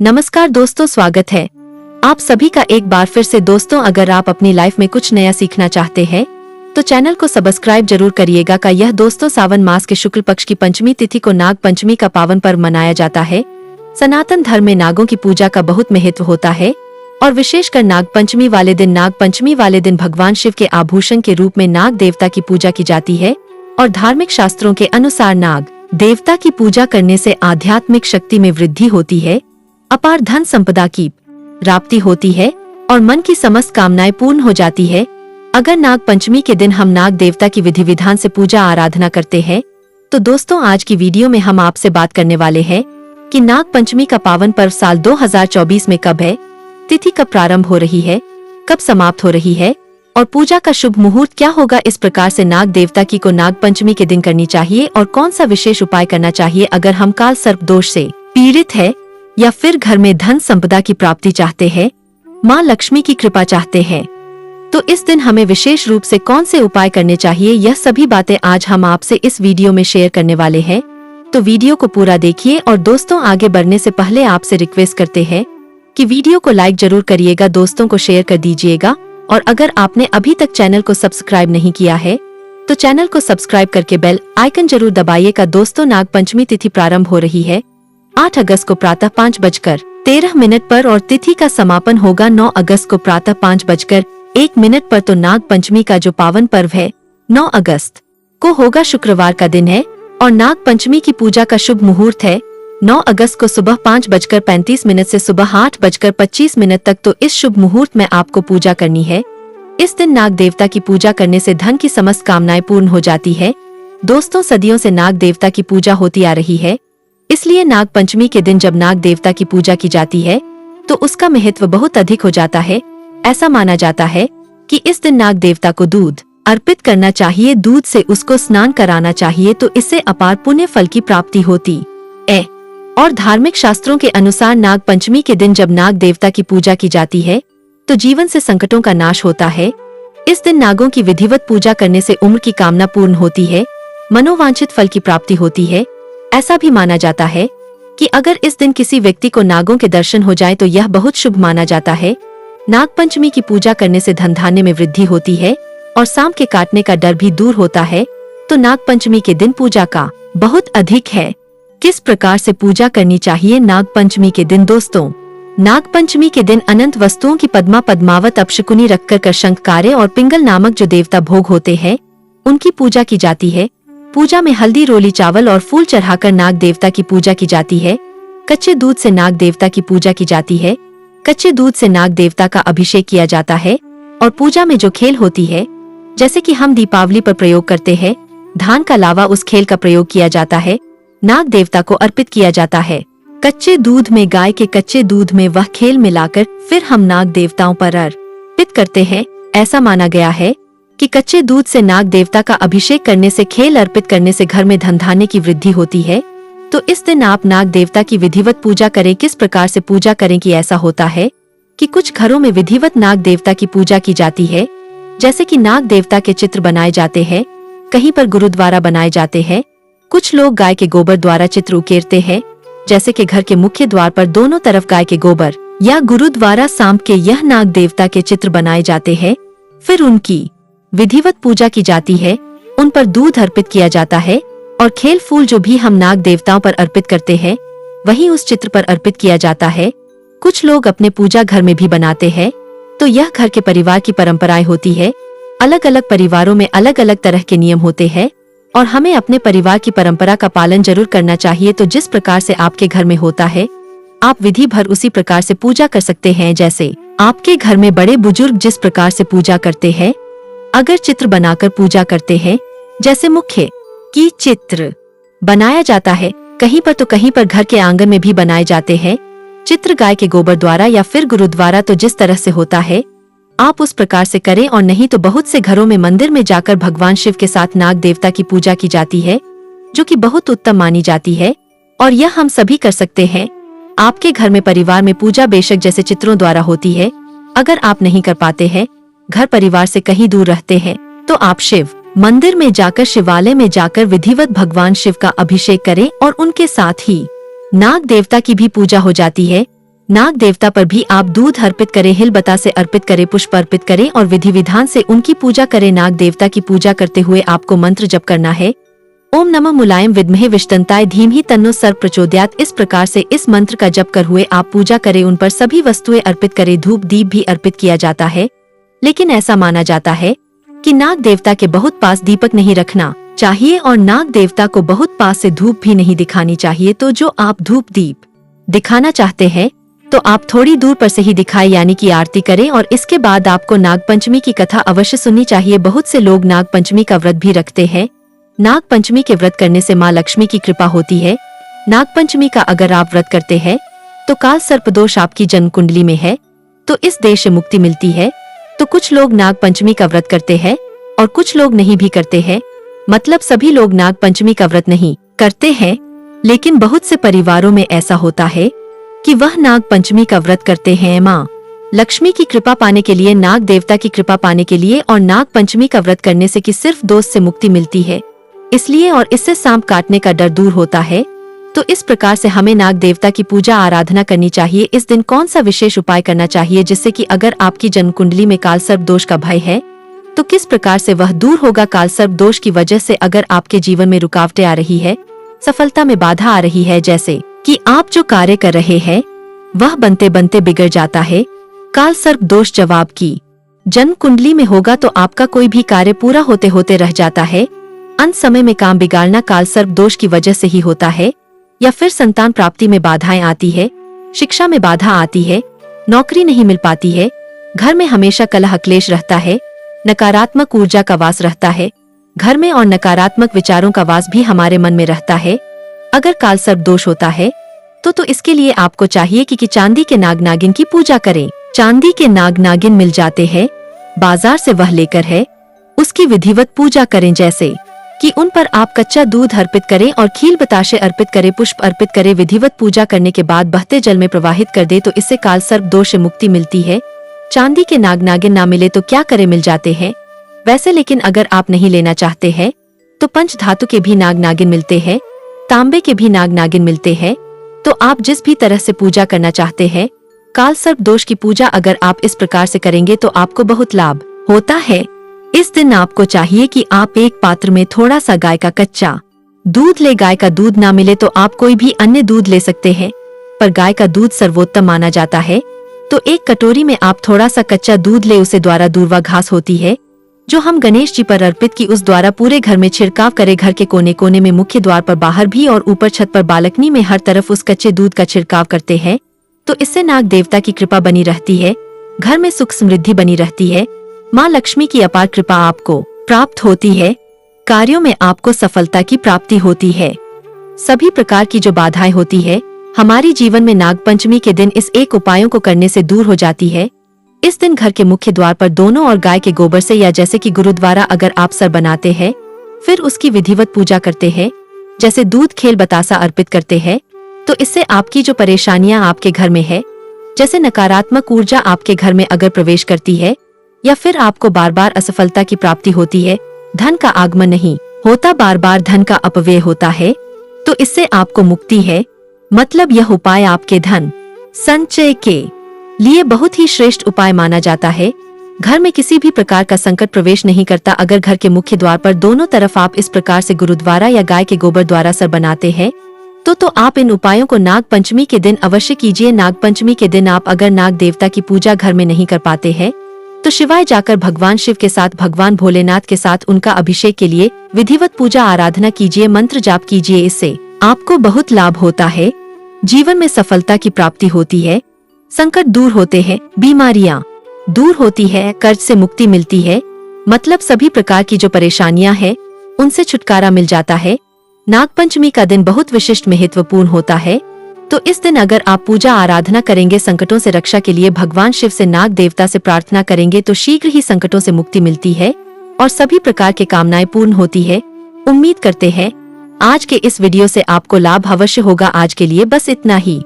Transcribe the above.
नमस्कार दोस्तों, स्वागत है आप सभी का एक बार फिर से। दोस्तों, अगर आप अपनी लाइफ में कुछ नया सीखना चाहते हैं तो चैनल को सब्सक्राइब जरूर करिएगा। का यह दोस्तों सावन मास के शुक्ल पक्ष की पंचमी तिथि को नाग पंचमी का पावन पर्व मनाया जाता है। सनातन धर्म में नागों की पूजा का बहुत महत्व होता है और विशेषकर नाग पंचमी वाले दिन भगवान शिव के आभूषण के रूप में नाग देवता की पूजा की जाती है। और धार्मिक शास्त्रों के अनुसार नाग देवता की पूजा करने से आध्यात्मिक शक्ति में वृद्धि होती है, अपार धन संपदा की प्राप्ति होती है और मन की समस्त कामनाएं पूर्ण हो जाती है। अगर नाग पंचमी के दिन हम नाग देवता की विधि विधान से पूजा आराधना करते हैं तो दोस्तों आज की वीडियो में हम आपसे बात करने वाले हैं कि नाग पंचमी का पावन पर्व साल 2024 में कब है, तिथि कब प्रारंभ हो रही है, कब समाप्त हो रही है और पूजा का शुभ मुहूर्त क्या होगा। इस प्रकार से नाग देवता की को नाग पंचमी के दिन करनी चाहिए और कौन सा विशेष उपाय करना चाहिए अगर हम काल सर्प दोष से पीड़ित है या फिर घर में धन संपदा की प्राप्ति चाहते हैं, माँ लक्ष्मी की कृपा चाहते हैं, तो इस दिन हमें विशेष रूप से कौन से उपाय करने चाहिए, यह सभी बातें आज हम आपसे इस वीडियो में शेयर करने वाले हैं। तो वीडियो को पूरा देखिए। और दोस्तों, आगे बढ़ने से पहले आपसे रिक्वेस्ट करते हैं कि वीडियो को लाइक जरूर करिएगा, दोस्तों को शेयर कर दीजिएगा और अगर आपने अभी तक चैनल को सब्सक्राइब नहीं किया है तो चैनल को सब्सक्राइब करके बेल आइकन जरूर दबाइएगा। दोस्तों, नाग पंचमी तिथि प्रारंभ हो रही है 8 अगस्त को प्रातः 5:13 पर और तिथि का समापन होगा 9 अगस्त को प्रातः 5:01 पर। तो नाग पंचमी का जो पावन पर्व है 9 अगस्त को होगा, शुक्रवार का दिन है और नाग पंचमी की पूजा का शुभ मुहूर्त है 9 अगस्त को सुबह 5:35 से सुबह 8:25 तक। तो इस शुभ मुहूर्त में आपको पूजा करनी है। इस दिन नाग देवता की पूजा करने से धन की समस्त कामनाएं पूर्ण हो जाती है। दोस्तों, सदियों से नाग देवता की पूजा होती आ रही है, इसलिए नाग पंचमी के दिन जब नाग देवता की पूजा की जाती है तो उसका महत्व बहुत अधिक हो जाता है। ऐसा माना जाता है कि इस दिन नाग देवता को दूध अर्पित करना चाहिए, दूध से उसको स्नान कराना चाहिए, तो इससे अपार पुण्य फल की प्राप्ति होती है। और धार्मिक शास्त्रों के अनुसार नाग पंचमी के दिन जब नाग देवता की पूजा की जाती है तो जीवन से संकटों का नाश होता है। इस दिन नागों की विधिवत पूजा करने से उम्र की कामना पूर्ण होती है, मनोवांछित फल की प्राप्ति होती है। ऐसा भी माना जाता है कि अगर इस दिन किसी व्यक्ति को नागों के दर्शन हो जाए तो यह बहुत शुभ माना जाता है। नाग पंचमी की पूजा करने से धन धान्य में वृद्धि होती है और सांप के काटने का डर भी दूर होता है। तो नाग पंचमी के दिन पूजा का बहुत अधिक है। किस प्रकार से पूजा करनी चाहिए नाग पंचमी के दिन? दोस्तों, नाग पंचमी के दिन अनंत वस्तुओं की पद्मावत अपशकुनी रखकर शंखकार्य और पिंगल नामक जो देवता भोग होते हैं उनकी पूजा की जाती है। पूजा में हल्दी, रोली, चावल और फूल चढ़ाकर नाग देवता की पूजा की जाती है। कच्चे दूध से नाग देवता की पूजा की जाती है। कच्चे दूध से नाग देवता का अभिषेक किया जाता है और पूजा में जो खेल होती है, जैसे कि हम दीपावली पर प्रयोग करते हैं, धान का लावा, उस खेल का प्रयोग किया जाता है, नाग देवता को अर्पित किया जाता है। कच्चे दूध में, गाय के कच्चे दूध में वह खेल मिलाकर फिर हम नाग देवताओं पर अर्पित करते हैं। ऐसा माना गया है कि कच्चे दूध से नाग देवता का अभिषेक करने से, खेल अर्पित करने से घर में धन धान्य की वृद्धि होती है। तो इस दिन आप नाग देवता की विधिवत पूजा करें। किस प्रकार से पूजा करें कि ऐसा होता है कि कुछ घरों में विधिवत नाग देवता की पूजा की जाती है, जैसे कि नाग देवता के चित्र बनाए जाते हैं, कहीं पर गुरुद्वारा बनाए जाते हैं। कुछ लोग गाय के गोबर द्वारा चित्र उकेरते हैं, जैसे कि घर के मुख्य द्वार पर दोनों तरफ गाय के गोबर या गुरुद्वारा सांप के यह नाग देवता के चित्र बनाए जाते हैं। फिर उनकी विधिवत पूजा की जाती है, उन पर दूध अर्पित किया जाता है और खेल फूल जो भी हम नाग देवताओं पर अर्पित करते हैं वही उस चित्र पर अर्पित किया जाता है। कुछ लोग अपने पूजा घर में भी बनाते हैं, तो यह घर के परिवार की परंपराएं होती है। अलग अलग परिवारों में अलग अलग तरह के नियम होते हैं और हमें अपने परिवार की परंपरा का पालन जरूर करना चाहिए। तो जिस प्रकार से आपके घर में होता है आप विधि भर उसी प्रकार से पूजा कर सकते हैं, जैसे आपके घर में बड़े बुजुर्ग जिस प्रकार से पूजा करते हैं। अगर चित्र बनाकर पूजा करते हैं, जैसे मुख्य की चित्र बनाया जाता है कहीं पर, तो कहीं पर घर के आंगन में भी बनाए जाते हैं चित्र गाय के गोबर द्वारा या फिर गुरुद्वारा। तो जिस तरह से होता है आप उस प्रकार से करें, और नहीं तो बहुत से घरों में मंदिर में जाकर भगवान शिव के साथ नाग देवता की पूजा की जाती है, जो कि बहुत उत्तम मानी जाती है और यह हम सभी कर सकते हैं। आपके घर में परिवार में पूजा बेशक जैसे चित्रों द्वारा होती है, अगर आप नहीं कर पाते हैं, घर परिवार से कहीं दूर रहते हैं, तो आप शिव मंदिर में जाकर, शिवालय में जाकर विधिवत भगवान शिव का अभिषेक करें और उनके साथ ही नाग देवता की भी पूजा हो जाती है। नाग देवता पर भी आप दूध अर्पित करें, हिल बतासे अर्पित करें, पुष्प अर्पित करें और विधि विधान से उनकी पूजा करें। नाग देवता की पूजा करते हुए आपको मंत्र जप करना है, ओम नमः मुलायम विद्महे विष्टंताय धीमहि तन्नो सर्प प्रचोदयात्। इस प्रकार से इस मंत्र का जप कर हुए आप पूजा करें, उन पर सभी वस्तुएं अर्पित करें, धूप दीप भी अर्पित किया जाता है। लेकिन ऐसा माना जाता है कि नाग देवता के बहुत पास दीपक नहीं रखना चाहिए और नाग देवता को बहुत पास से धूप भी नहीं दिखानी चाहिए। तो जो आप धूप दीप दिखाना चाहते हैं तो आप थोड़ी दूर पर से ही दिखाएं, यानी कि आरती करें। और इसके बाद आपको नाग पंचमी की कथा अवश्य सुननी चाहिए। बहुत से लोग नाग पंचमी का व्रत भी रखते हैं। नाग पंचमी के व्रत करने से माँ लक्ष्मी की कृपा होती है। नाग पंचमी का अगर आप व्रत करते हैं तो काल सर्प दोष आपकी जन्म कुंडली में है तो इस देश से मुक्ति मिलती है। तो कुछ लोग नाग पंचमी का व्रत करते हैं और कुछ लोग नहीं भी करते हैं। मतलब सभी लोग नाग पंचमी का व्रत नहीं करते हैं, लेकिन बहुत से परिवारों में ऐसा होता है कि वह नाग पंचमी का व्रत करते हैं माँ लक्ष्मी की कृपा पाने के लिए, नाग देवता की कृपा पाने के लिए। और नाग पंचमी का व्रत करने से कि सिर्फ दोष से मुक्ति मिलती है इसलिए, और इससे सांप काटने का डर दूर होता है। तो इस प्रकार से हमें नाग देवता की पूजा आराधना करनी चाहिए। इस दिन कौन सा विशेष उपाय करना चाहिए जिससे कि अगर आपकी जन्म कुंडली में काल सर्प दोष का भय है तो किस प्रकार से वह दूर होगा। काल सर्प दोष की वजह से अगर आपके जीवन में रुकावटें आ रही है, सफलता में बाधा आ रही है, जैसे कि आप जो कार्य कर रहे हैं वह बनते बनते बिगड़ जाता है, काल सर्प दोष जवाब की जन्म कुंडली में होगा तो आपका कोई भी कार्य पूरा होते होते रह जाता है। अंत समय में काम बिगाड़ना काल सर्प दोष की वजह से ही होता है। या फिर संतान प्राप्ति में बाधाएं आती है, शिक्षा में बाधा आती है, नौकरी नहीं मिल पाती है, घर में हमेशा कलह क्लेश रहता है, नकारात्मक ऊर्जा का वास रहता है घर में और नकारात्मक विचारों का वास भी हमारे मन में रहता है। अगर काल सर्प दोष होता है तो इसके लिए आपको चाहिए कि चांदी के नाग नागिन की पूजा करें। चांदी के नाग नागिन मिल जाते हैं बाजार से, वह लेकर है उसकी विधिवत पूजा करें, जैसे कि उन पर आप कच्चा दूध अर्पित करें और खील बताशे अर्पित करें, पुष्प अर्पित करें। विधिवत पूजा करने के बाद बहते जल में प्रवाहित कर दे तो इससे काल सर्प दोष से मुक्ति मिलती है। चांदी के नाग नागिन ना मिले तो क्या करें, मिल जाते हैं वैसे, लेकिन अगर आप नहीं लेना चाहते हैं तो पंच धातु के भी नाग नागिन मिलते हैं, तांबे के भी नाग नागिन मिलते हैं। तो आप जिस भी तरह से पूजा करना चाहते हैं, काल सर्प दोष की पूजा अगर आप इस प्रकार से करेंगे तो आपको बहुत लाभ होता है। इस दिन आपको चाहिए कि आप एक पात्र में थोड़ा सा गाय का कच्चा दूध ले। गाय का दूध ना मिले तो आप कोई भी अन्य दूध ले सकते हैं, पर गाय का दूध सर्वोत्तम माना जाता है। तो एक कटोरी में आप थोड़ा सा कच्चा दूध ले, उसे द्वारा दूर्वा घास होती है जो हम गणेश जी पर अर्पित की, उस द्वारा पूरे घर में छिड़काव करे। घर के कोने कोने में, मुख्य द्वार पर, बाहर भी और ऊपर छत पर, बालकनी में, हर तरफ उस कच्चे दूध का छिड़काव करते हैं। तो इससे नाग देवता की कृपा बनी रहती है, घर में सुख समृद्धि बनी रहती है, माँ लक्ष्मी की अपार कृपा आपको प्राप्त होती है, कार्यों में आपको सफलता की प्राप्ति होती है। सभी प्रकार की जो बाधाएं होती है हमारी जीवन में नाग पंचमी के दिन इस एक उपायों को करने से दूर हो जाती है। इस दिन घर के मुख्य द्वार पर दोनों और गाय के गोबर से, या जैसे कि गुरुद्वारा अगर आप सर बनाते हैं फिर उसकी विधिवत पूजा करते हैं, जैसे दूध खेल बतासा अर्पित करते हैं, तो इससे आपकी जो परेशानियां आपके घर में है, जैसे नकारात्मक ऊर्जा आपके घर में अगर प्रवेश करती है या फिर आपको बार बार असफलता की प्राप्ति होती है, धन का आगमन नहीं होता, बार बार धन का अपव्यय होता है, तो इससे आपको मुक्ति है। मतलब यह उपाय आपके धन संचय के लिए बहुत ही श्रेष्ठ उपाय माना जाता है। घर में किसी भी प्रकार का संकट प्रवेश नहीं करता। अगर घर के मुख्य द्वार पर दोनों तरफ आप इस प्रकार से गुरुद्वारा या गाय के गोबर द्वारा सर बनाते हैं तो आप इन उपायों को नाग पंचमी के दिन अवश्य कीजिए। नाग पंचमी के दिन आप अगर नाग देवता की पूजा घर में नहीं कर पाते हैं तो शिवाय जाकर भगवान शिव के साथ, भगवान भोलेनाथ के साथ उनका अभिषेक के लिए विधिवत पूजा आराधना कीजिए, मंत्र जाप कीजिए। इससे आपको बहुत लाभ होता है, जीवन में सफलता की प्राप्ति होती है, संकट दूर होते हैं, बीमारियां दूर होती है, कर्ज से मुक्ति मिलती है। मतलब सभी प्रकार की जो परेशानियां हैं उनसे छुटकारा मिल जाता है। नागपंचमी का दिन बहुत विशिष्ट महत्वपूर्ण होता है, तो इस दिन अगर आप पूजा आराधना करेंगे, संकटों से रक्षा के लिए भगवान शिव से, नाग देवता से प्रार्थना करेंगे तो शीघ्र ही संकटों से मुक्ति मिलती है और सभी प्रकार के कामनाएं पूर्ण होती है। उम्मीद करते हैं आज के इस वीडियो से आपको लाभ अवश्य होगा। आज के लिए बस इतना ही।